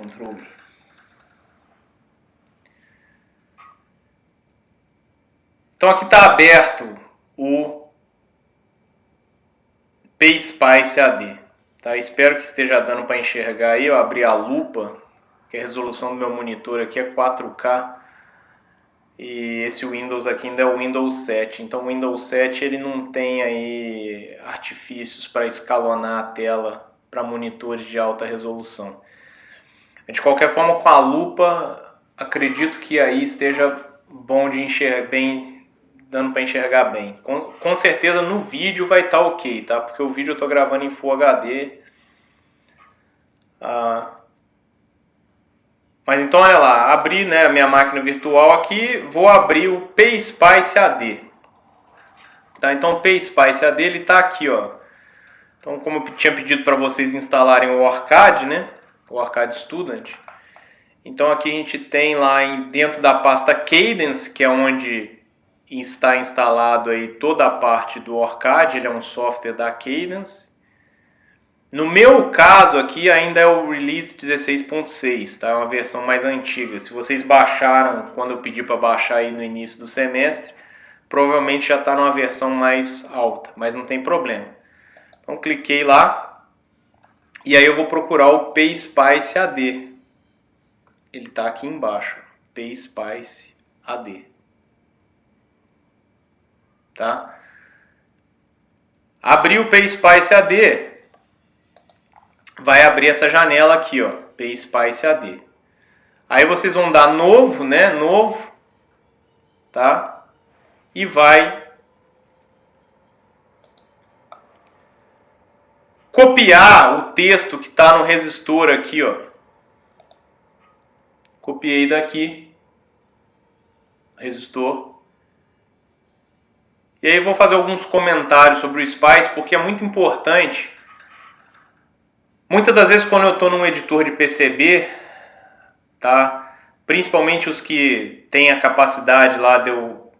Ctrl V. Então aqui está aberto o PSpice AD. Tá? Espero que esteja dando para enxergar aí. Eu abri a lupa, que a resolução do meu monitor aqui é 4K. E esse Windows aqui ainda é o Windows 7. Então o Windows 7 ele não tem aí artifícios para escalonar a tela para monitores de alta resolução. De qualquer forma, com a lupa, acredito que aí esteja bom de enxergar bem, dando para enxergar bem. Com certeza no vídeo vai estar ok, tá? Porque o vídeo eu estou gravando em Full HD. Mas então olha lá, abri, né, a minha máquina virtual aqui, vou abrir o PSpice AD. Tá? Então o PSpice AD ele está aqui, ó. Então como eu tinha pedido para vocês instalarem o Orcad, né? O Orcad Student. Então aqui a gente tem lá dentro da pasta Cadence, que é onde está instalado aí toda a parte do Orcad, ele é um software da Cadence. No meu caso aqui ainda é o Release 16.6, tá? É uma versão mais antiga. Se vocês baixaram quando eu pedi para baixar aí no início do semestre, provavelmente já está numa versão mais alta, mas não tem problema. Então cliquei lá e aí eu vou procurar o PSpice AD. Ele está aqui embaixo, PSpice AD. Tá? Abrir o PSpice AD, vai abrir essa janela aqui, ó, PSpice AD. Aí vocês vão dar novo, né, novo, tá? E vai copiar o texto que está no resistor aqui, ó. Copiei daqui, resistor. E aí eu vou fazer alguns comentários sobre o Spice, porque é muito importante. Muitas das vezes quando eu estou num editor de PCB, tá? Principalmente os que têm a capacidade lá de eu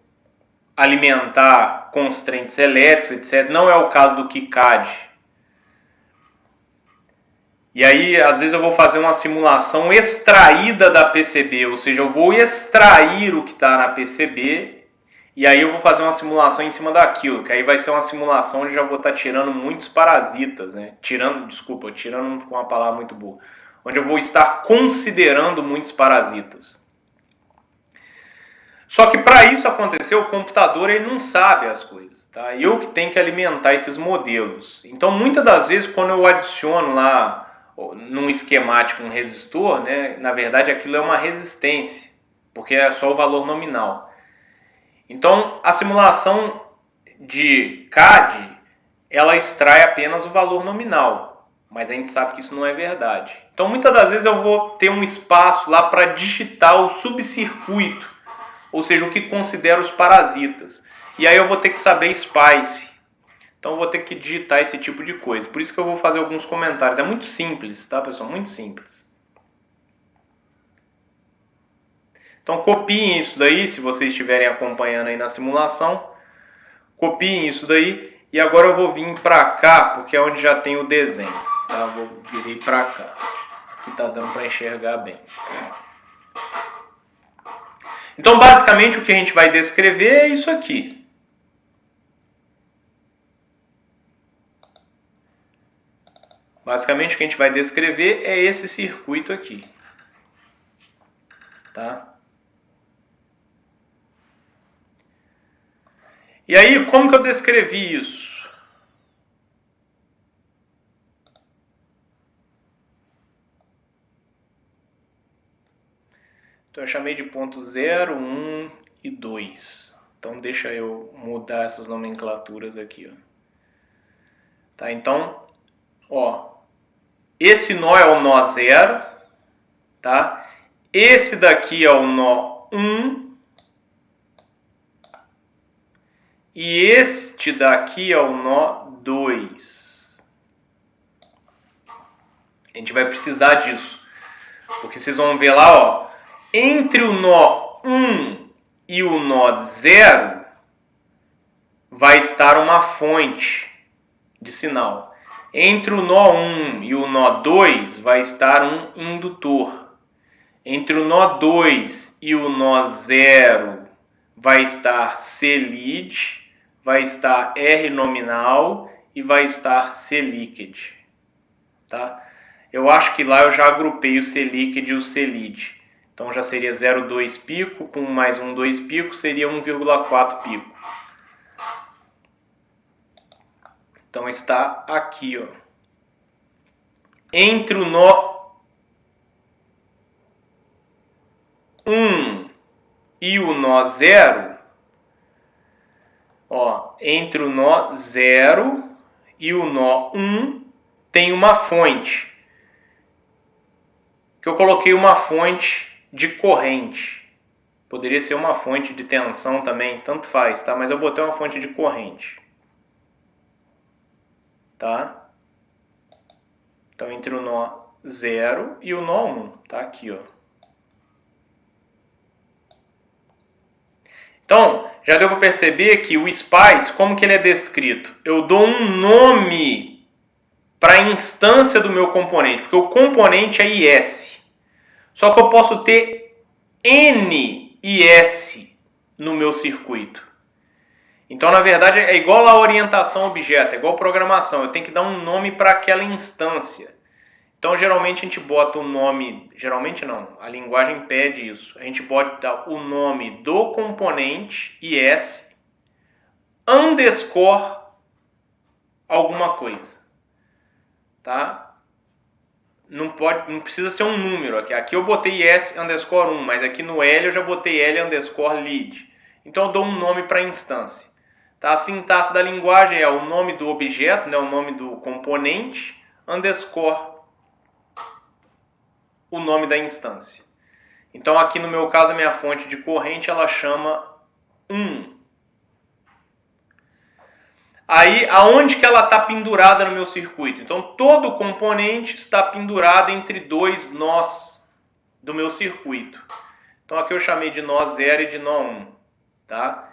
alimentar constraints elétricos, etc. Não é o caso do KiCad. E aí, às vezes eu vou fazer uma simulação extraída da PCB, ou seja, eu vou extrair o que está na PCB e aí eu vou fazer uma simulação em cima daquilo, que aí vai ser uma simulação onde já vou estar tirando muitos parasitas, né? Tirando com uma palavra muito boa. Onde eu vou estar considerando muitos parasitas. Só que para isso acontecer, o computador ele não sabe as coisas, tá? Eu que tenho que alimentar esses modelos. Então, muitas das vezes, quando eu adiciono lá num esquemático um resistor, né, na verdade aquilo é uma resistência, porque é só o valor nominal. Então a simulação de CAD ela extrai apenas o valor nominal, mas a gente sabe que isso não é verdade. Então muitas das vezes eu vou ter um espaço lá para digitar o subcircuito, ou seja, o que considera os parasitas. E aí eu vou ter que saber Spice. Então eu vou ter que digitar esse tipo de coisa. Por isso que eu vou fazer alguns comentários. É muito simples, tá, pessoal? Muito simples. Então copiem isso daí, se vocês estiverem acompanhando aí na simulação. Copiem isso daí. E agora eu vou vir para cá, porque é onde já tem o desenho. Tá? Eu vou vir para cá. Que tá dando para enxergar bem. Então basicamente o que a gente vai descrever é isso aqui. Basicamente o que a gente vai descrever é esse circuito aqui. Tá? E aí, como que eu descrevi isso? Então eu chamei de ponto 0, 1 e 2. Então deixa eu mudar essas nomenclaturas aqui. Ó. Tá? Então, ó, esse nó é o nó 0, tá? Esse daqui é o nó 1 e este daqui é o nó 2. A gente vai precisar disso, porque vocês vão ver lá, ó, entre o nó 1 e o nó 0 vai estar uma fonte de sinal. Entre o nó 1 e o nó 2 vai estar um indutor. Entre o nó 2 e o nó 0 vai estar C lead, vai estar R nominal e vai estar C liquid. Tá? Eu acho que lá eu já agrupei o C liquid e o C lead. Então já seria 0,2 pico, com mais um 2 pico, seria 1,4 pico. Então está aqui, ó. Entre o nó 1 e o nó 0, ó, entre o nó 0 e o nó 1 tem uma fonte. Que eu coloquei uma fonte de corrente. Poderia ser uma fonte de tensão também, tanto faz, tá? Mas eu botei uma fonte de corrente. Tá? Então, entre o nó 0 e o nó 1, tá aqui, ó. Então, já deu para perceber que o SPICE, como que ele é descrito? Eu dou um nome para a instância do meu componente, porque o componente é IS. Só que eu posso ter N IS no meu circuito. Então, na verdade, é igual a orientação a objeto, é igual programação. Eu tenho que dar um nome para aquela instância. Então, geralmente, a gente bota o nome... Geralmente não, a linguagem pede isso. A gente bota o nome do componente IS underscore alguma coisa. Tá? Não precisa ser um número. Aqui eu botei IS underscore 1, mas aqui no L eu já botei L underscore lead. Então, eu dou um nome para a instância. Tá? A sintaxe da linguagem é o nome do objeto, né, o nome do componente, underscore o nome da instância. Então, aqui no meu caso, a minha fonte de corrente, ela chama 1. Aí, aonde que ela está pendurada no meu circuito? Então, todo componente está pendurado entre dois nós do meu circuito. Então, aqui eu chamei de nó 0 e de nó 1. Tá?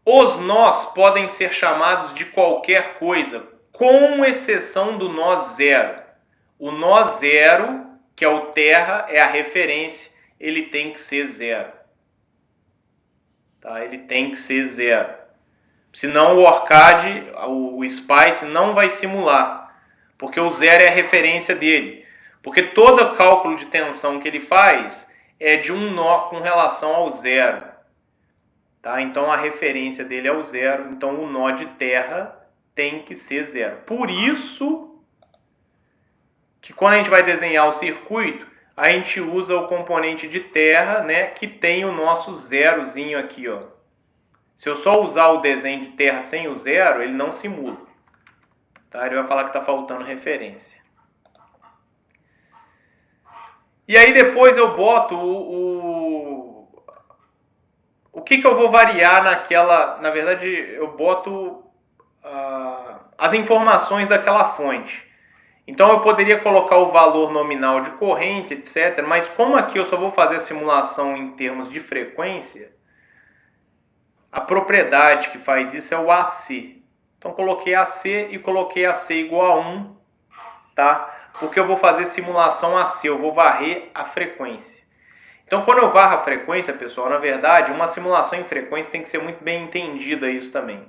Os nós podem ser chamados de qualquer coisa, com exceção do nó 0. O nó 0, que é o terra, é a referência, ele tem que ser 0. Tá? Ele tem que ser 0. Senão o ORCAD, o SPICE, não vai simular, porque o 0 é a referência dele. Porque todo cálculo de tensão que ele faz é de um nó com relação ao 0. Tá? Então a referência dele é o 0, então o nó de terra tem que ser 0. Por isso que quando a gente vai desenhar o circuito, a gente usa o componente de terra, né, que tem o nosso zerozinho aqui, ó. Se eu só usar o desenho de terra sem o 0, ele não simula. Tá? Ele vai falar que está faltando referência. E aí depois eu boto o que eu vou variar naquela... Na verdade, eu boto as informações daquela fonte. Então eu poderia colocar o valor nominal de corrente, etc. Mas como aqui eu só vou fazer a simulação em termos de frequência, a propriedade que faz isso é o AC. Então coloquei AC e coloquei AC igual a 1, tá? Porque eu vou fazer simulação AC, eu vou varrer a frequência. Então, quando eu varro a frequência, pessoal, na verdade, uma simulação em frequência tem que ser muito bem entendida isso também.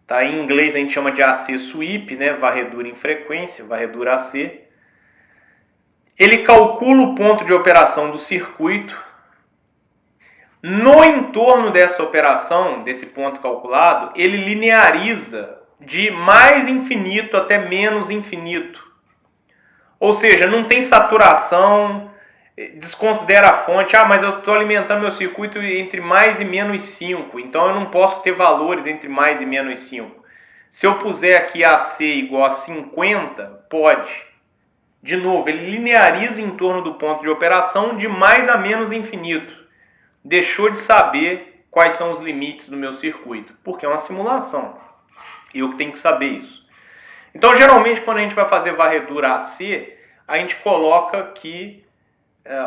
Tá? Em inglês a gente chama de AC sweep, né? Varredura em frequência, varredura AC. Ele calcula o ponto de operação do circuito. No entorno dessa operação, desse ponto calculado, ele lineariza de mais infinito até menos infinito. Ou seja, não tem saturação, desconsidera a fonte. Ah, mas eu estou alimentando meu circuito entre mais e menos 5, então eu não posso ter valores entre mais e menos 5. Se eu puser aqui AC igual a 50, pode. De novo, ele lineariza em torno do ponto de operação de mais a menos infinito. Deixou de saber quais são os limites do meu circuito, porque é uma simulação. E eu tenho que saber isso. Então, geralmente, quando a gente vai fazer varredura AC, a gente coloca que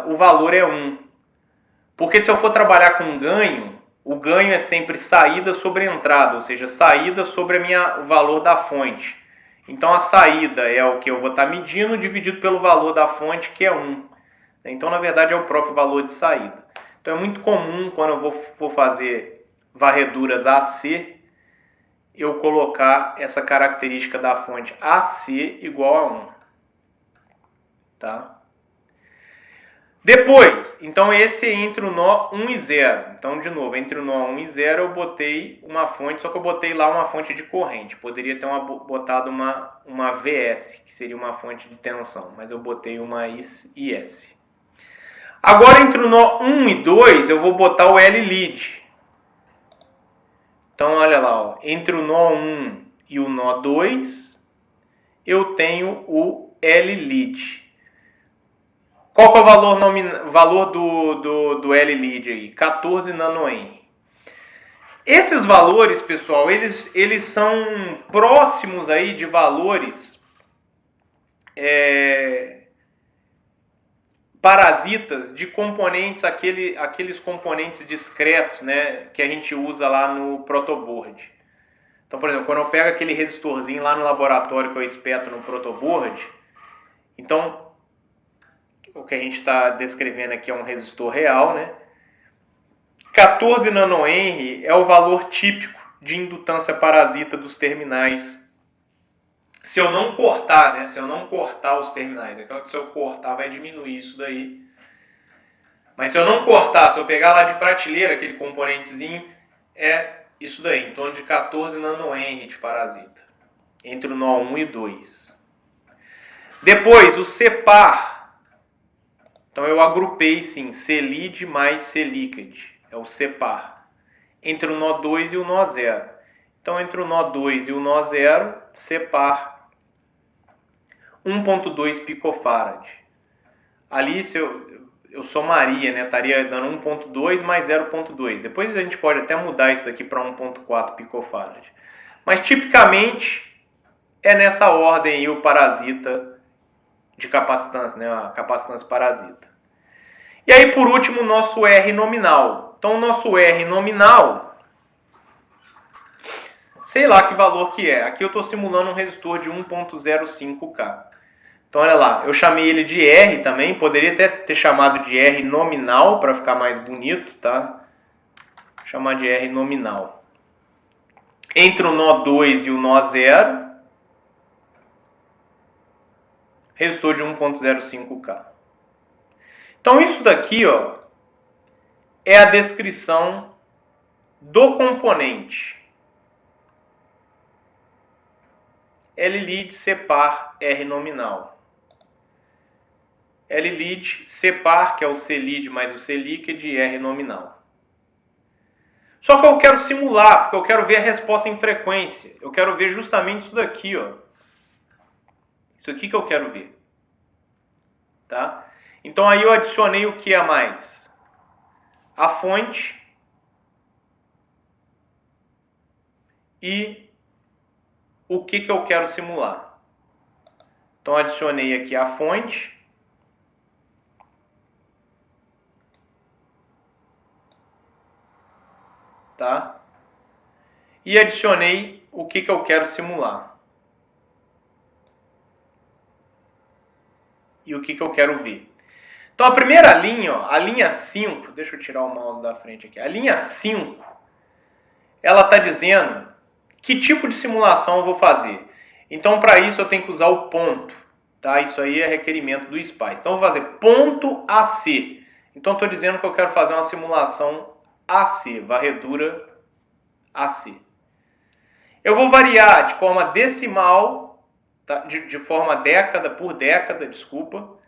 o valor é 1. Porque se eu for trabalhar com ganho, o ganho é sempre saída sobre entrada, ou seja, saída sobre o valor da fonte. Então a saída é o que eu vou estar medindo dividido pelo valor da fonte, que é 1. Então, na verdade, é o próprio valor de saída. Então é muito comum, quando eu for fazer varreduras AC, eu colocar essa característica da fonte AC igual a 1. Tá? Depois, então esse é entre o nó 1 e 0. Então, de novo, entre o nó 1 e 0 eu botei uma fonte, só que eu botei lá uma fonte de corrente. Poderia ter botado uma VS, que seria uma fonte de tensão, mas eu botei uma IS. Agora, entre o nó 1 e 2, eu vou botar o L-lead. Então, olha lá, ó, entre o nó 1 e o nó 2, eu tenho o L-lead. Qual que é o valor do L-lead aí? 14 nanohenry. Esses valores, pessoal, eles são próximos aí de valores parasitas de componentes, aqueles componentes discretos, né, que a gente usa lá no protoboard. Então, por exemplo, quando eu pego aquele resistorzinho lá no laboratório que eu espeto no protoboard, então o que a gente está descrevendo aqui é um resistor real, né? 14 nanohenry é o valor típico de indutância parasita dos terminais. Se eu não cortar, né? Se eu não cortar os terminais, é claro que se eu cortar vai diminuir isso daí. Mas se eu não cortar, se eu pegar lá de prateleira aquele componentezinho, é isso daí, em torno de 14 nanohenry de parasita, entre o nó 1 e 2. Depois, o CEPAR. Então eu agrupei sim, C-lead mais C-liquid, é o CEPAR, entre o nó 2 e o nó 0. Então entre o nó 2 e o nó 0, CEPAR 1.2 picofarad. Ali se eu somaria, né, estaria dando 1.2 mais 0.2. Depois a gente pode até mudar isso daqui para 1.4 picofarad. Mas tipicamente é nessa ordem aí o parasita de capacitância, né, a capacitância parasita. E aí, por último, o nosso R nominal. Então, o nosso R nominal, sei lá que valor que é. Aqui eu estou simulando um resistor de 1.05K. Então, olha lá, eu chamei ele de R também. Poderia até ter chamado de R nominal para ficar mais bonito, tá? Vou chamar de R nominal. Entre o nó 2 e o nó 0, resistor de 1.05K. Então, isso daqui, ó, é a descrição do componente. L-lead, CEPAR, R nominal. L-lead, CEPAR, que é o C-lead mais o C-liquid, e R nominal. Só que eu quero simular, porque eu quero ver a resposta em frequência. Eu quero ver justamente isso daqui, ó. Isso aqui que eu quero ver. Tá? Então aí eu adicionei o que a mais? A fonte e o que eu quero simular. Então adicionei aqui a fonte. Tá? E adicionei o que eu quero simular. E o que eu quero ver. Então a primeira linha, ó, a linha 5, deixa eu tirar o mouse da frente aqui. A linha 5, ela está dizendo que tipo de simulação eu vou fazer. Então para isso eu tenho que usar o ponto. Tá? Isso aí é requerimento do SPICE. Então eu vou fazer ponto AC. Então estou dizendo que eu quero fazer uma simulação AC, varredura AC. Eu vou variar de forma decimal, tá? de forma década por década, desculpa,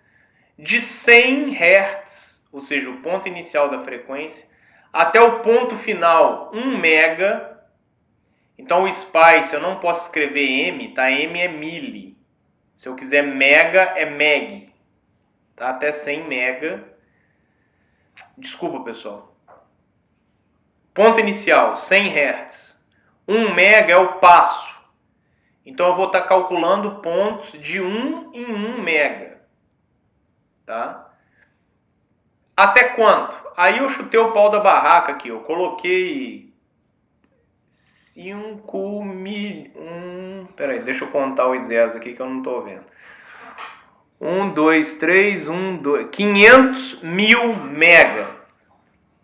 de 100 Hz, ou seja, o ponto inicial da frequência, até o ponto final, 1 mega. Então o SPICE eu não posso escrever M, tá? M é milli. Se eu quiser mega, é meg. Tá? Até 100 mega. Desculpa, pessoal. Ponto inicial, 100 Hz. 1 mega é o passo. Então eu vou estar calculando pontos de 1 em 1 mega. Tá? Até quanto? Aí eu chutei o pau da barraca aqui. Eu coloquei 5 mil... Peraí, deixa eu contar os zeros aqui que eu não estou vendo. 1, 2, 3, 1, 2... 500 mil mega.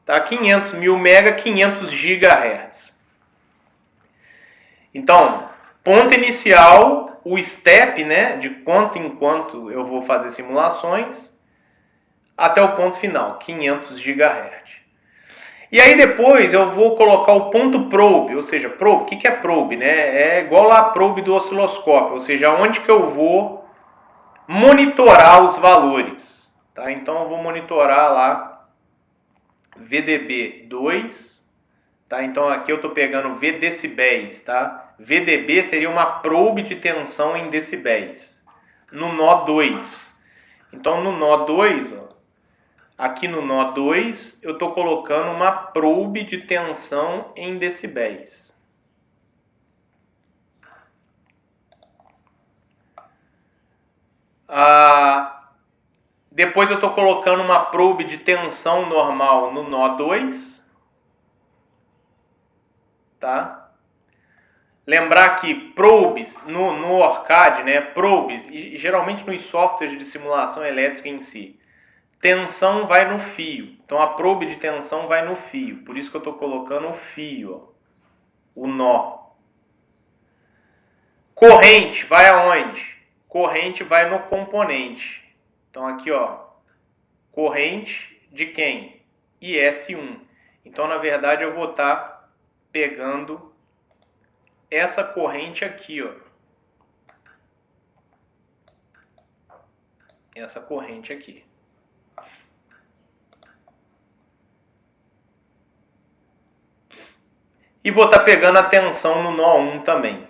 Tá? 500 mil mega, 500 gigahertz. Então, ponto inicial, o step, né, de quanto em quanto eu vou fazer simulações, até o ponto final, 500 GHz. E aí depois eu vou colocar o ponto probe, ou seja, probe, o que é probe? Né? É igual a probe do osciloscópio, ou seja, onde que eu vou monitorar os valores. Tá? Então eu vou monitorar lá VDB2, tá? Então aqui eu estou pegando V decibéis, tá? VDB seria uma probe de tensão em decibéis, no nó 2. Então no nó 2, ó, aqui no nó 2, eu estou colocando uma probe de tensão em decibéis. Depois eu estou colocando uma probe de tensão normal no nó 2. Tá? Lembrar que probes no ORCAD, né, probes, e geralmente nos softwares de simulação elétrica em si, tensão vai no fio. Então a probe de tensão vai no fio. Por isso que eu estou colocando o fio, ó, o nó. Corrente vai aonde? Corrente vai no componente. Então aqui, ó, corrente de quem? IS1. Então na verdade eu vou estar pegando essa corrente aqui, ó. Essa corrente aqui. E vou estar pegando a tensão no nó 1 também,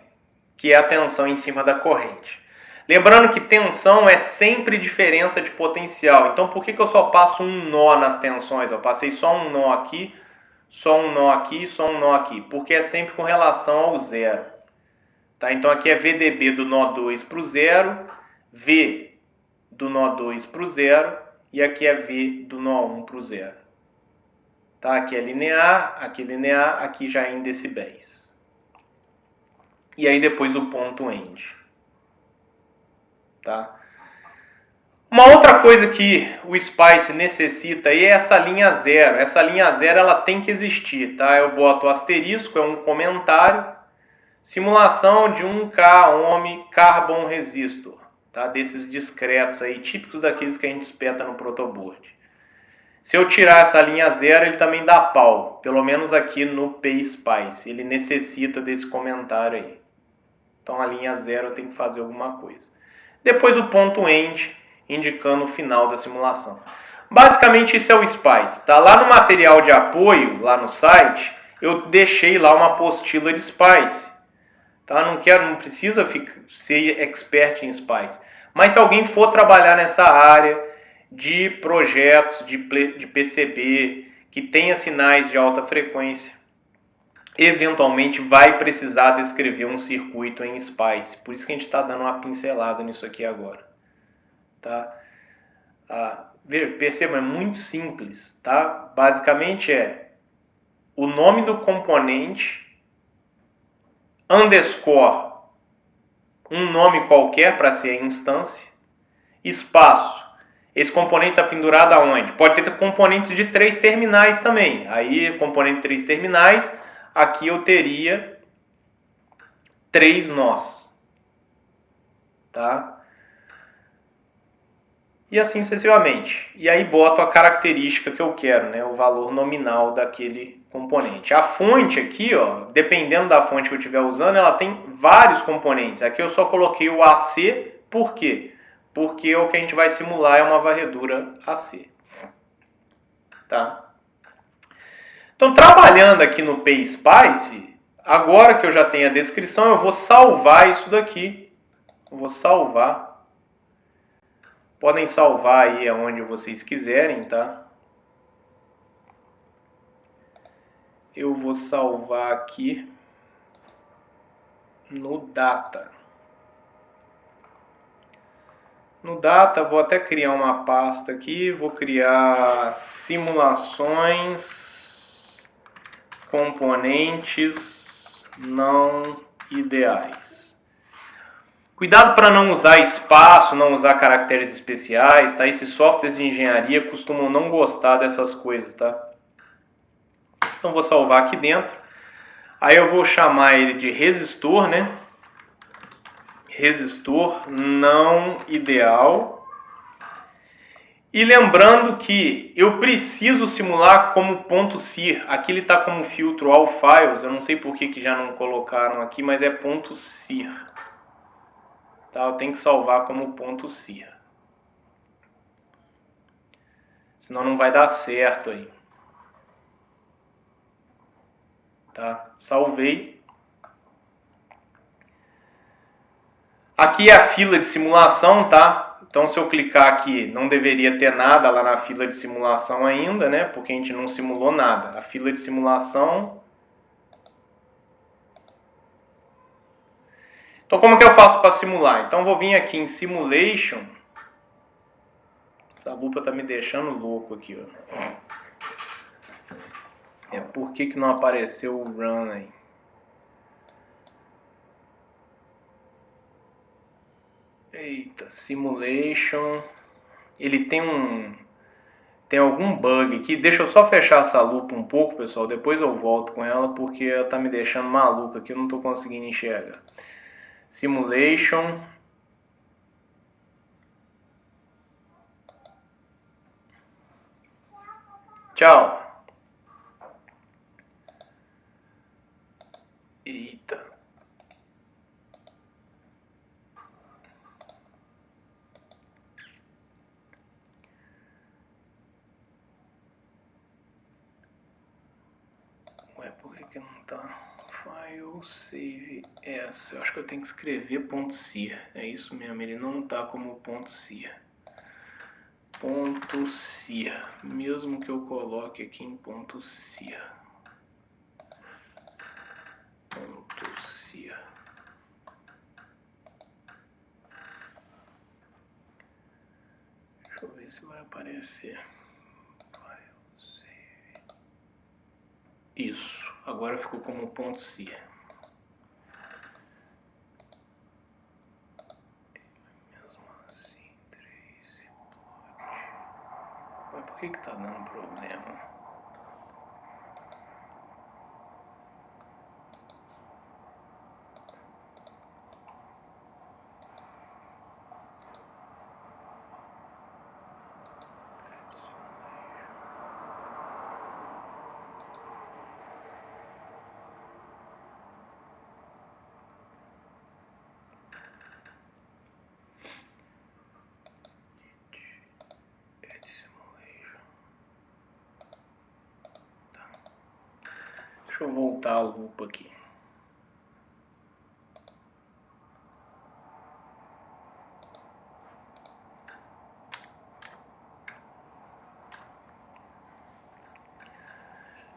que é a tensão em cima da corrente. Lembrando que tensão é sempre diferença de potencial. Então por que eu só passo um nó nas tensões? Eu passei só um nó aqui, só um nó aqui, só um nó aqui. Porque é sempre com relação ao zero. Tá? Então aqui é VDB do nó 2 para o zero, V do nó 2 para o zero, e aqui é V do nó 1 para o zero. Tá? Aqui é linear, aqui já é em decibéis. E aí depois o ponto end. Tá? Uma outra coisa que o SPICE necessita aí é essa linha zero. Essa linha zero ela tem que existir. Tá? Eu boto o asterisco, é um comentário. Simulação de 1K ohm carbon resistor. Tá? Desses discretos aí, típicos daqueles que a gente espeta no protoboard. Se eu tirar essa linha zero, ele também dá pau. Pelo menos aqui no PSPICE. Ele necessita desse comentário aí. Então a linha zero eu tenho que fazer alguma coisa. Depois o ponto end, indicando o final da simulação. Basicamente isso é o SPICE. Tá? Lá no material de apoio, lá no site, eu deixei lá uma apostila de SPICE. Tá? Não precisa ser expert em SPICE. Mas se alguém for trabalhar nessa área de projetos de PCB, que tenha sinais de alta frequência, eventualmente vai precisar descrever um circuito em SPICE. Por isso que a gente está dando uma pincelada nisso aqui agora. Tá? Perceba, é muito simples. Tá? Basicamente é o nome do componente, underscore, um nome qualquer para ser a instância, espaço. Esse componente está pendurado aonde? Pode ter componentes de 3 terminais também. Aí, componente de 3 terminais, aqui eu teria 3 nós. Tá? E assim sucessivamente. E aí boto a característica que eu quero, né? O valor nominal daquele componente. A fonte aqui, ó, dependendo da fonte que eu estiver usando, ela tem vários componentes. Aqui eu só coloquei o AC, por quê? Porque o que a gente vai simular é uma varredura AC. Tá? Então, trabalhando aqui no PSPICE, agora que eu já tenho a descrição, eu vou salvar isso daqui. Eu vou salvar. Podem salvar aí aonde vocês quiserem, tá? Eu vou salvar aqui no Data. No Data, vou até criar uma pasta aqui, vou criar simulações, componentes não ideais. Cuidado para não usar espaço, não usar caracteres especiais, tá? Esses softwares de engenharia costumam não gostar dessas coisas, tá? Então vou salvar aqui dentro. Aí eu vou chamar ele de resistor, né? Resistor não ideal. E lembrando que eu preciso simular como .sir. Aqui ele está como filtro all files. Eu não sei por que já não colocaram aqui, mas é .sir. Tá? Eu tenho que salvar como .sir. Senão não vai dar certo aí. Tá? Salvei. Aqui é a fila de simulação, tá? Então, se eu clicar aqui, não deveria ter nada lá na fila de simulação ainda, né? Porque a gente não simulou nada. A fila de simulação... Então, como que eu faço para simular? Então, eu vou vir aqui em Simulation. Essa lupa tá me deixando louco aqui, ó. Por que não apareceu o Run aí? Eita, Simulation... Ele tem algum bug aqui. Deixa eu só fechar essa lupa um pouco, pessoal. Depois eu volto com ela, porque ela tá me deixando maluca aqui. Eu não tô conseguindo enxergar. Simulation. Tchau. Eita. Ué, por que não tá? File, save, essa. Eu acho que eu tenho que escrever .sir. É isso mesmo, ele não tá como .sir. .sir. Mesmo que eu coloque aqui em .sir. .sir. Deixa eu ver se vai aparecer. Isso, agora ficou como .sir. Mesmo assim, 3 Mas por que tá dando problema? Deixa eu voltar a lupa aqui.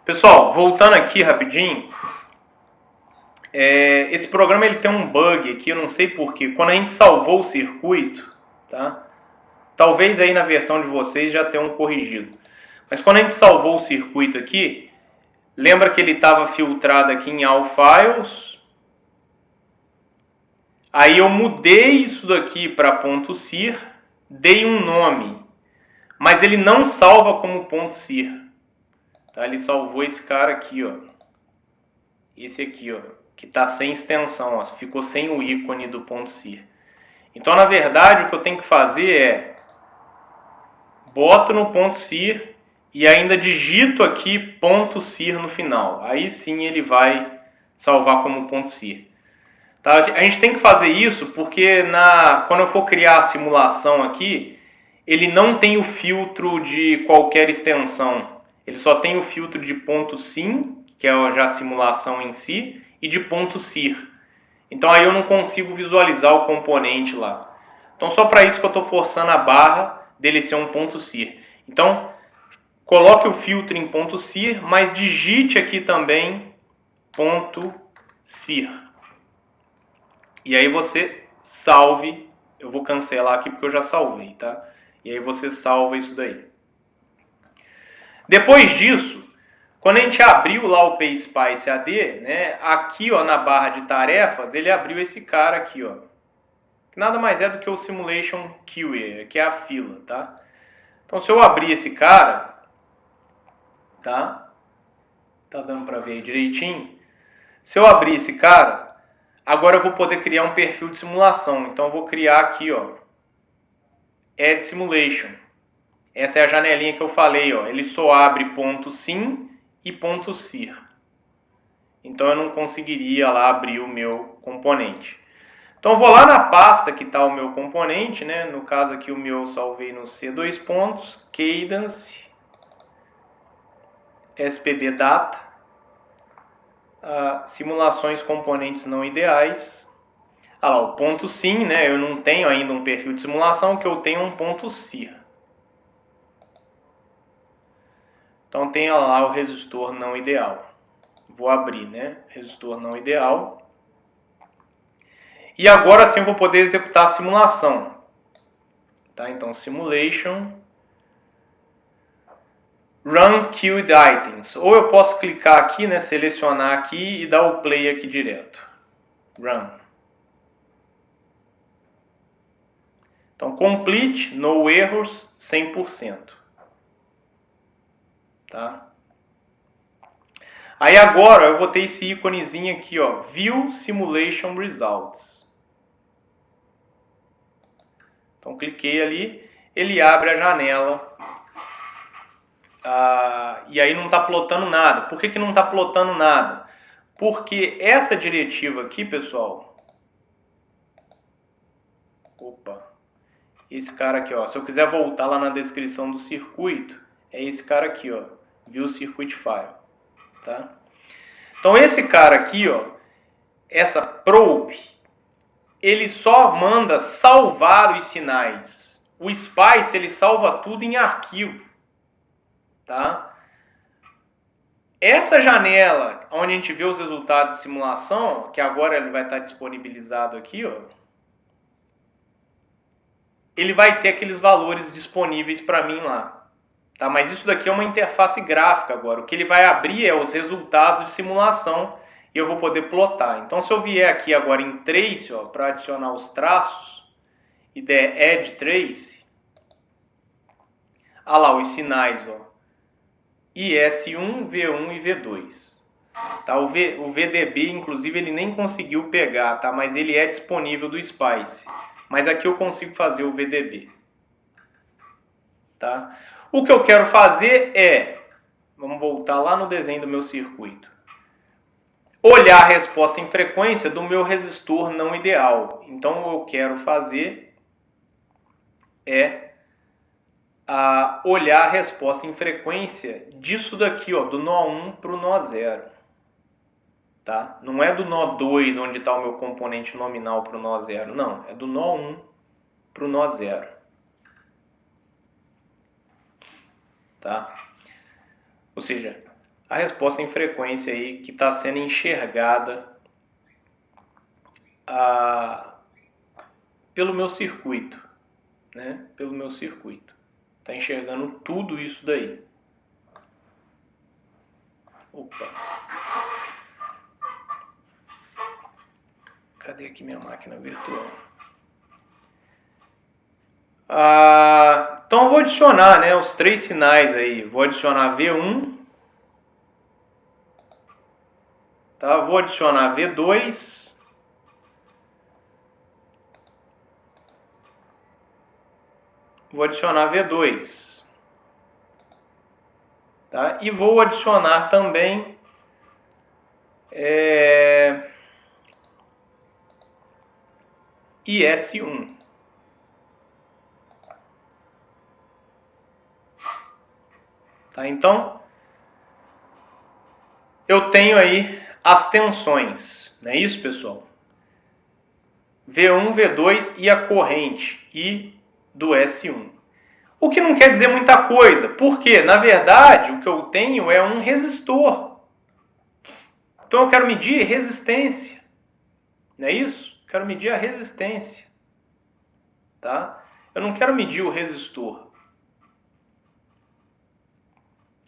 Pessoal, voltando aqui rapidinho. Esse programa ele tem um bug aqui, eu não sei porquê. Quando a gente salvou o circuito, tá? Talvez aí na versão de vocês já tenham corrigido. Mas quando a gente salvou o circuito aqui, lembra que ele estava filtrado aqui em All Files? Aí eu mudei isso daqui para .sir, dei um nome, mas ele não salva como .sir. Tá? Ele salvou esse cara aqui, ó. Esse aqui, ó, que está sem extensão, ó, ficou sem o ícone do .sir. Então, na verdade, o que eu tenho que fazer é boto no .sir e ainda digito aqui .sir no final. Aí sim ele vai salvar como .sir. Tá? A gente tem que fazer isso porque quando eu for criar a simulação aqui, ele não tem o filtro de qualquer extensão. Ele só tem o filtro de .sim, que é já a simulação em si, e de .sir. Então aí eu não consigo visualizar o componente lá. Então só para isso que eu estou forçando a barra dele ser um .sir. Então coloque o filtro em .sir, mas digite aqui também .sir. E aí você salve. Eu vou cancelar aqui porque eu já salvei, tá? E aí você salva isso daí. Depois disso, Quando a gente abriu lá o PSpice AD, né, aqui ó, na barra de tarefas, ele abriu esse cara aqui, ó, que nada mais é do que o Simulation Queue, que é a fila, tá? Então se eu abrir esse cara, tá dando para ver aí direitinho. Se eu abrir esse cara, agora eu vou poder criar um perfil de simulação. Então eu vou criar aqui, ó, Add Simulation. Essa é a janelinha que eu falei, ó. Ele só abre .sim e .sir. Então eu não conseguiria lá abrir o meu componente. Então eu vou lá na pasta que está o meu componente, né? No caso aqui o meu eu salvei no C2 pontos, Cadence, SPB Data, simulações componentes não ideais. Ah lá, o ponto sim, né? Eu não tenho ainda um perfil de simulação, que eu tenho um ponto sir. Então tem lá o resistor não ideal. Vou abrir, né? Resistor não ideal. E agora sim eu vou poder executar a simulação. Tá? Então simulation run queued items. Ou eu posso clicar aqui, né? Selecionar aqui e dar o play aqui direto. Run. Então complete, no erros, 100%. Tá? Aí agora eu vou ter esse íconezinho aqui, ó, View Simulation Results. Então cliquei ali, ele abre a janela. E aí não está plotando nada. Por que não está plotando nada? Porque essa diretiva aqui, pessoal. Opa. Esse cara aqui, ó. Se eu quiser voltar lá na descrição do circuito, é esse cara aqui, ó. View Circuit File. Tá? Então esse cara aqui, ó, essa probe, ele só manda salvar os sinais. O Spice, ele salva tudo em arquivo. Tá? Essa janela, onde a gente vê os resultados de simulação, que agora ele vai estar disponibilizado aqui, ó, ele vai ter aqueles valores disponíveis para mim lá. Tá? Mas isso daqui é uma interface gráfica agora. O que ele vai abrir é os resultados de simulação e eu vou poder plotar. Então se eu vier aqui agora em Trace, para adicionar os traços, e der Add Trace, olha lá os sinais, ó, IS1, V1 e V2. Tá? O VDB, inclusive, ele nem conseguiu pegar, tá? Mas ele é disponível do Spice. Mas aqui eu consigo fazer o VDB. Tá? O que eu quero fazer é, vamos voltar lá no desenho do meu circuito, olhar a resposta em frequência do meu resistor não ideal. Então, eu quero fazer olhar a resposta em frequência disso daqui, ó, do nó 1 para o nó 0. Tá? Não é do nó 2, onde está o meu componente nominal para o nó 0. Não, é do nó 1 para o nó 0. Tá? Ou seja, a resposta em frequência aí que está sendo enxergada pelo meu circuito. Né? Pelo meu circuito. Está enxergando tudo isso daí. Opa! Cadê aqui minha máquina virtual? Então eu vou adicionar, né, os três sinais aí. Vou adicionar V1, tá? Vou adicionar V2, vou adicionar V2, tá? E vou adicionar também IS1. Tá? Então, eu tenho aí as tensões, não é isso, pessoal? V1, V2 e a corrente I do S1. O que não quer dizer muita coisa, porque, na verdade, o que eu tenho é um resistor. Então eu quero medir resistência, não é isso? Quero medir a resistência. Tá? Eu não quero medir o resistor.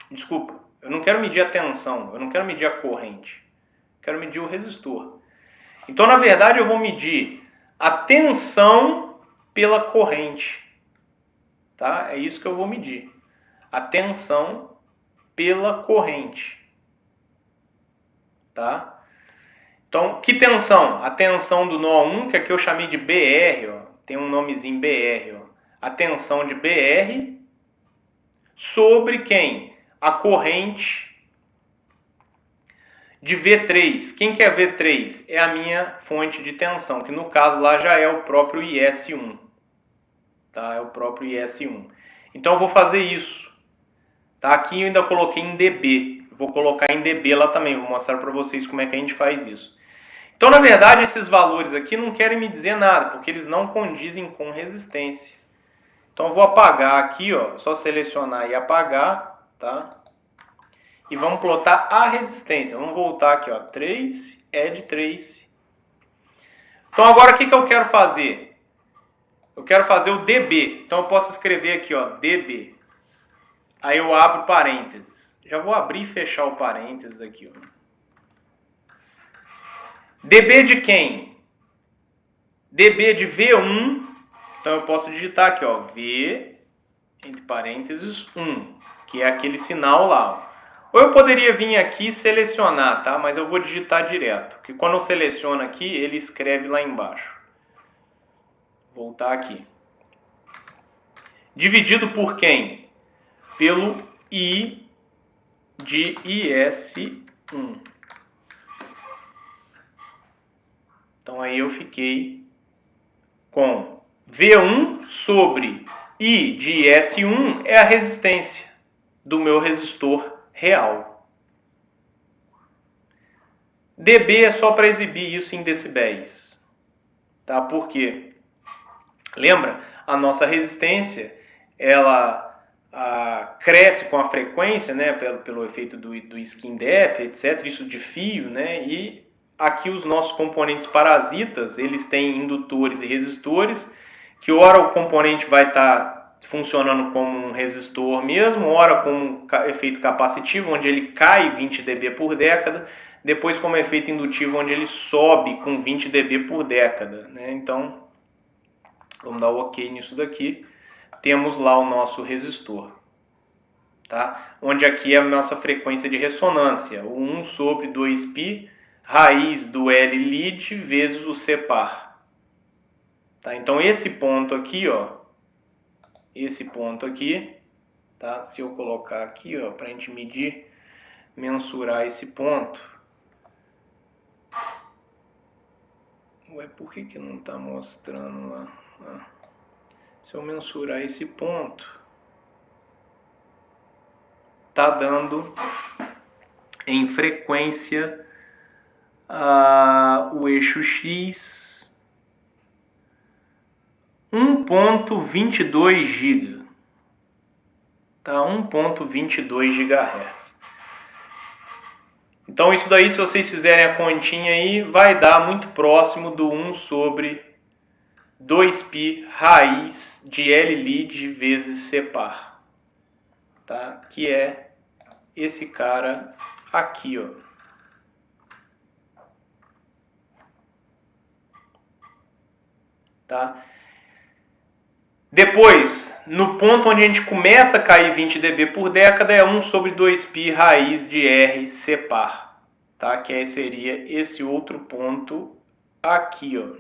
Desculpa, Eu não quero medir a tensão, eu não quero medir a corrente. Eu quero medir o resistor. Então, na verdade, eu vou medir a tensão pela corrente. Tá? É isso que eu vou medir. A tensão pela corrente. Tá? Então, que tensão? A tensão do nó 1, que aqui eu chamei de BR, ó, tem um nomezinho BR. Ó. A tensão de BR sobre quem? A corrente de V3. Quem que é V3? É a minha fonte de tensão, que no caso lá já é o próprio IS1. Tá? É o próprio IS1. Então eu vou fazer isso. Tá? Aqui eu ainda coloquei em dB. Vou colocar em dB lá também. Vou mostrar para vocês como é que a gente faz isso. Então, na verdade, esses valores aqui não querem me dizer nada, porque eles não condizem com resistência. Então, eu vou apagar aqui, ó, só selecionar e apagar, tá? E vamos plotar a resistência. Vamos voltar aqui, ó, 3, add 3. Então, agora o que eu quero fazer? Eu quero fazer o dB. Então, eu posso escrever aqui, ó, dB. Aí eu abro parênteses. Já vou abrir e fechar o parênteses aqui, ó. dB de quem? dB de V1. Então eu posso digitar aqui, ó, V, entre parênteses, 1, que é aquele sinal lá. Ó. Ou eu poderia vir aqui e selecionar, tá? Mas eu vou digitar direto, porque quando eu seleciono aqui, ele escreve lá embaixo. Voltar aqui. Dividido por quem? Pelo I de IS1. Então aí eu fiquei com V1 sobre I de IS1 é a resistência do meu resistor real. dB é só para exibir isso em decibéis. Tá? Por quê? Lembra? A nossa resistência, ela cresce com a frequência, né? Pelo efeito do skin depth, etc. Isso de fio, né? E aqui os nossos componentes parasitas, eles têm indutores e resistores, que ora o componente vai estar funcionando como um resistor mesmo, ora como um efeito capacitivo, onde ele cai 20 dB por década, depois como efeito indutivo, onde ele sobe com 20 dB por década. Né? Então, vamos dar o OK nisso daqui. Temos lá o nosso resistor. Tá? Onde aqui é a nossa frequência de ressonância, o 1 sobre 2π, raiz do L lead vezes o separ. Tá? Então esse ponto aqui, ó, esse ponto aqui, tá? Se eu colocar aqui, ó, para a gente medir, mensurar esse ponto. Ué, por que não está mostrando lá? Se eu mensurar esse ponto, tá dando em frequência o eixo X 1.22 GB, tá? 1.22 GHz. Então isso daí, se vocês fizerem a continha aí, vai dar muito próximo do 1 sobre 2π raiz de L lead vezes separ, tá? Que é esse cara aqui, ó. Tá? Depois, no ponto onde a gente começa a cair 20 dB por década, é 1 sobre 2π raiz de R separ. Tá? Que seria esse outro ponto aqui, ó.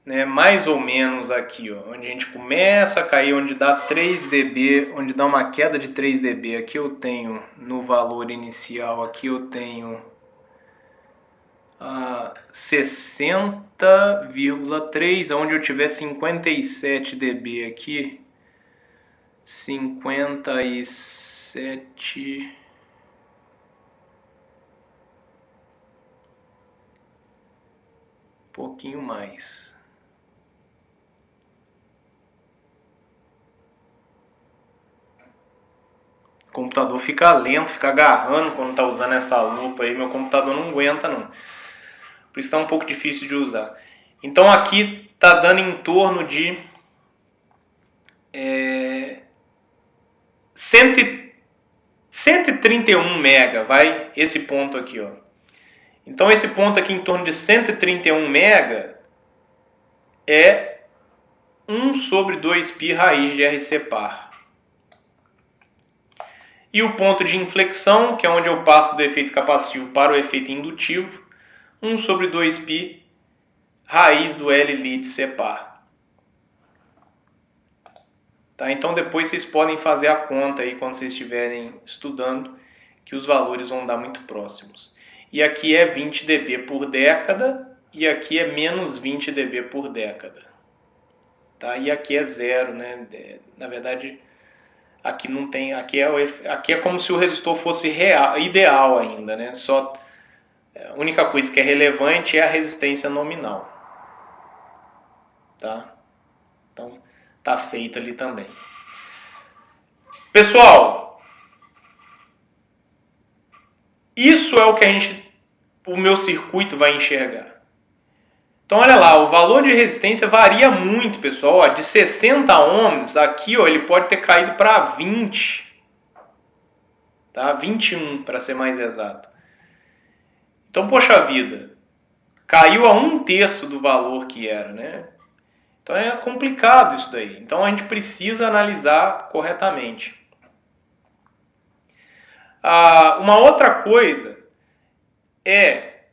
Né? Mais ou menos aqui, ó, onde a gente começa a cair, onde dá 3 dB, onde dá uma queda de 3 dB. Aqui eu tenho, no valor inicial, aqui eu tenho 60,3, onde eu tiver 57 dB aqui, 57, pouquinho mais. O computador fica lento, fica agarrando quando está usando essa lupa aí, meu computador não aguenta não. Por isso está um pouco difícil de usar. Então aqui está dando em torno de 131 mega, vai esse ponto aqui, ó. Então esse ponto aqui em torno de 131 mega é 1 sobre 2π raiz de RC par. E o ponto de inflexão, que é onde eu passo do efeito capacitivo para o efeito indutivo, 1 sobre 2π raiz do L lit C par. Tá? Então depois vocês podem fazer a conta aí quando vocês estiverem estudando, que os valores vão dar muito próximos. E aqui é 20 dB por década e aqui é menos 20 dB por década. Tá? E aqui é zero, né? Na verdade, aqui não tem, aqui é como se o resistor fosse real, ideal ainda, né? Só a única coisa que é relevante é a resistência nominal. Tá? Então, tá feito ali também. Pessoal, isso é o que o meu circuito vai enxergar. Então, olha lá, o valor de resistência varia muito, pessoal. Ó, de 60 ohms, aqui ó, ele pode ter caído para 20. Tá? 21, para ser mais exato. Então, poxa vida, caiu a 1/3 do valor que era, né? Então é complicado isso daí. Então a gente precisa analisar corretamente. Uma outra coisa é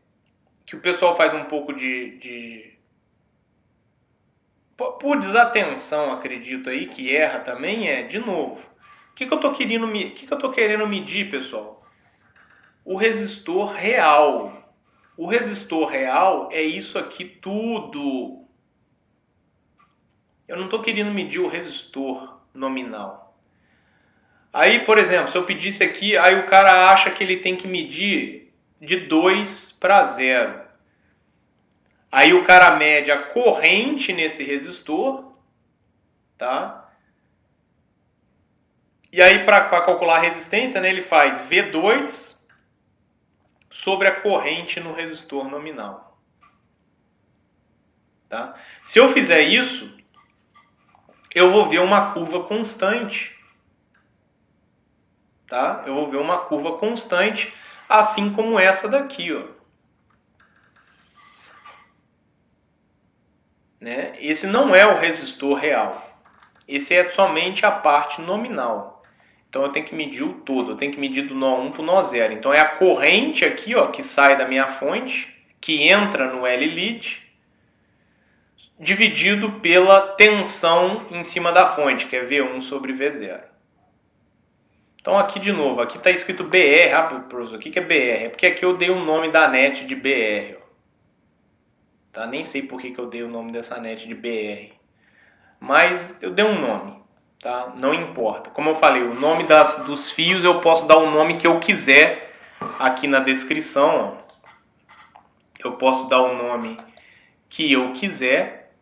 que o pessoal faz um pouco por desatenção, acredito aí, que erra também, de novo, o que eu estou querendo medir, pessoal? O resistor real. O resistor real é isso aqui tudo. Eu não estou querendo medir o resistor nominal. Aí, por exemplo, se eu pedisse aqui, aí o cara acha que ele tem que medir de 2 para 0. Aí o cara mede a corrente nesse resistor, tá? E aí, para calcular a resistência, né, ele faz V2 sobre a corrente no resistor nominal. Tá? Se eu fizer isso, eu vou ver uma curva constante. Tá? Eu vou ver uma curva constante, assim como essa daqui, ó. Né? Esse não é o resistor real. Esse é somente a parte nominal. Então eu tenho que medir o todo. Eu tenho que medir do nó 1 para o nó 0. Então é a corrente aqui, ó, que sai da minha fonte, que entra no L lit, dividido pela tensão em cima da fonte, que é V1 sobre V0. Então aqui de novo, aqui está escrito BR. Professor, o que é BR? É porque aqui eu dei o nome da net de BR. Tá? Nem sei por que eu dei o nome dessa net de BR. Mas eu dei um nome. Tá? Não importa. Como eu falei, o nome dos fios eu posso dar o nome que eu quiser aqui na descrição. Ó. Eu posso dar o nome que eu quiser,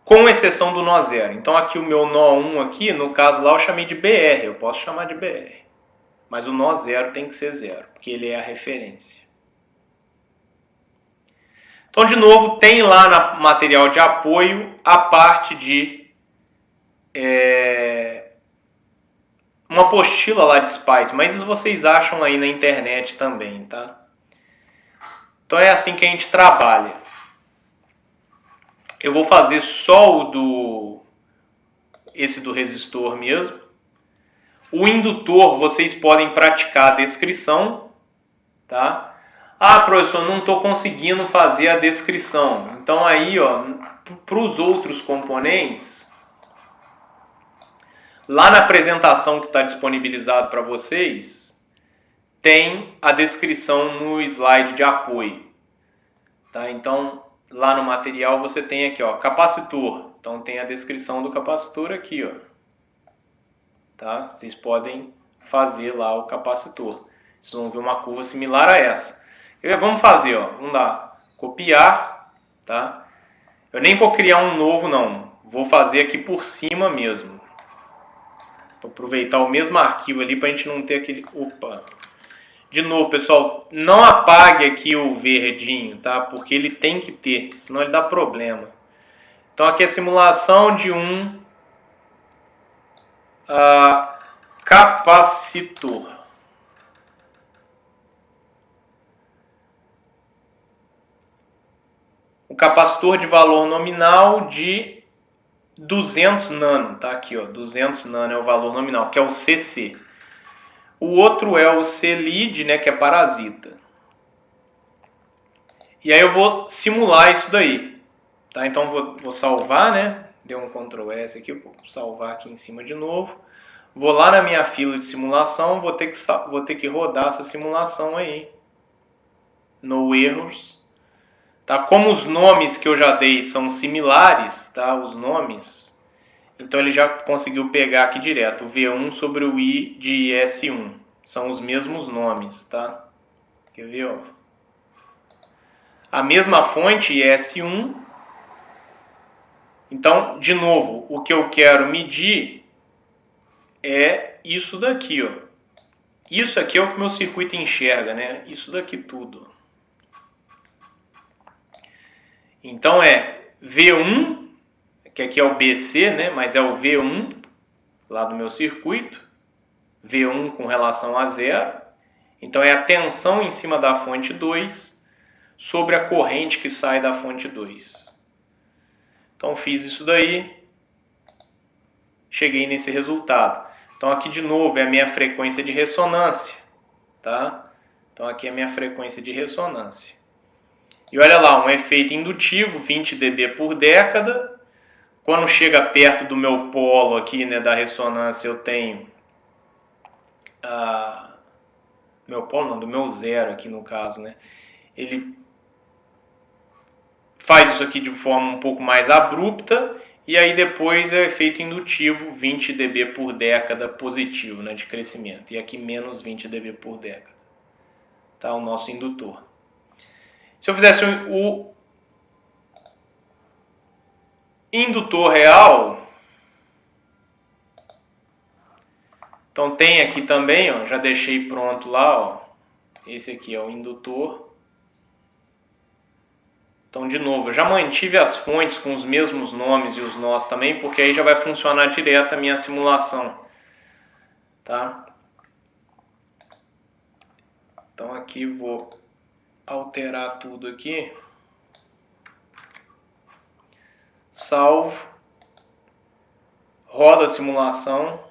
com exceção do nó 0. Então aqui o meu nó 1 aqui, no caso lá eu chamei de BR, eu posso chamar de BR. Mas o nó 0 tem que ser 0, porque ele é a referência. Então de novo, tem lá no material de apoio a parte de uma apostila lá de SPICE, mas isso vocês acham aí na internet também, tá? Então é assim que a gente trabalha. Eu vou fazer só esse do resistor mesmo. O indutor, vocês podem praticar a descrição, tá? Ah, professor, não estou conseguindo fazer a descrição. Então aí, ó, para os outros componentes, lá na apresentação que está disponibilizado para vocês, tem a descrição no slide de apoio, tá? Então lá no material você tem aqui, ó, capacitor. Então tem a descrição do capacitor aqui, ó. Tá? Vocês podem fazer lá o capacitor. Vocês vão ver uma curva similar a essa. Vamos fazer, ó. Vamos lá. Copiar, tá? Eu nem vou criar um novo, não. Vou fazer aqui por cima mesmo. Vou aproveitar o mesmo arquivo ali para a gente não ter aquele... Opa! De novo, pessoal, não apague aqui o verdinho, tá? Porque ele tem que ter, senão ele dá problema. Então aqui é a simulação de um capacitor. O capacitor de valor nominal de 200 nano, tá aqui, ó, 200 nano é o valor nominal, que é o CC. O outro é o CLID, né, que é parasita. E aí eu vou simular isso daí, tá? Então vou salvar, né? Deu um Ctrl S aqui, vou salvar aqui em cima de novo. Vou lá na minha fila de simulação, vou ter que rodar essa simulação aí. No errors. Tá? Como os nomes que eu já dei são similares, tá? Os nomes. Então ele já conseguiu pegar aqui direto. O V1 sobre o I de S1. São os mesmos nomes, tá? Quer ver, ó? A mesma fonte IS1. Então, de novo, o que eu quero medir é isso daqui, ó. Isso aqui é o que meu circuito enxerga, né? Isso daqui tudo. Então é V1, que aqui é o BC, né? Mas é o V1 lá do meu circuito. V1 com relação a zero. Então é a tensão em cima da fonte 2 sobre a corrente que sai da fonte 2. Então fiz isso daí, cheguei nesse resultado. Então aqui de novo é a minha frequência de ressonância, tá? Então aqui é a minha frequência de ressonância. E olha lá, um efeito indutivo, 20 dB por década. Quando chega perto do meu polo aqui, né, da ressonância, eu tenho meu polo não, do meu zero aqui no caso, né? Ele faz isso aqui de forma um pouco mais abrupta, e aí depois é efeito indutivo, 20 dB por década positivo, né, de crescimento. E aqui menos 20 dB por década. Tá, o nosso indutor. Se eu fizesse o indutor real, então tem aqui também, ó, já deixei pronto lá, ó, esse aqui é o indutor. Então, de novo, eu já mantive as fontes com os mesmos nomes e os nós também, porque aí já vai funcionar direto a minha simulação. Tá? Então, aqui vou alterar tudo aqui. Salvo. Roda a simulação.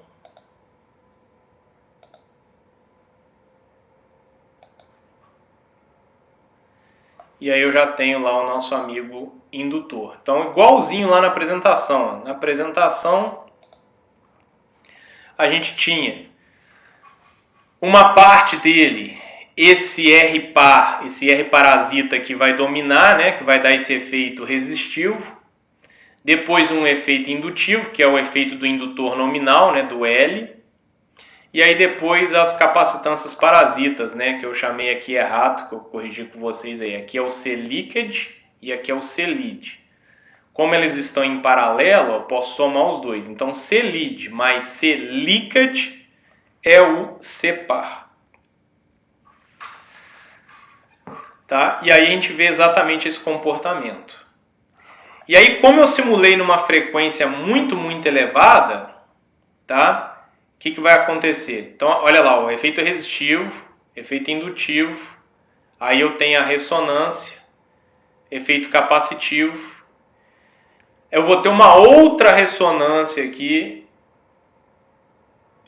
E aí eu já tenho lá o nosso amigo indutor. Então, igualzinho lá na apresentação. Na apresentação, a gente tinha uma parte dele, esse R par, esse R parasita que vai dominar, né, que vai dar esse efeito resistivo. Depois um efeito indutivo, que é o efeito do indutor nominal, né, do L. E aí depois as capacitâncias parasitas, né, que eu chamei aqui errado, que eu corrigi com vocês aí. Aqui é o C-Liquid e aqui é o C-Lid. Como eles estão em paralelo, eu posso somar os dois. Então C-Lid mais C-Liquid é o C-Par. Tá? E aí a gente vê exatamente esse comportamento. E aí, como eu simulei numa frequência muito elevada, tá? O que vai acontecer? Então, olha lá, o efeito resistivo, efeito indutivo, aí eu tenho a ressonância, efeito capacitivo. Eu vou ter uma outra ressonância aqui,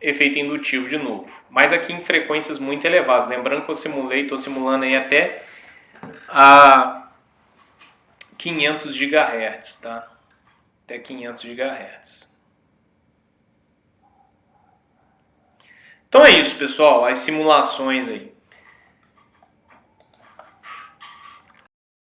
efeito indutivo de novo. Mas aqui em frequências muito elevadas. Lembrando que eu simulei, estou simulando aí até a 500 GHz, tá? Até 500 GHz. Então é isso, pessoal, as simulações aí.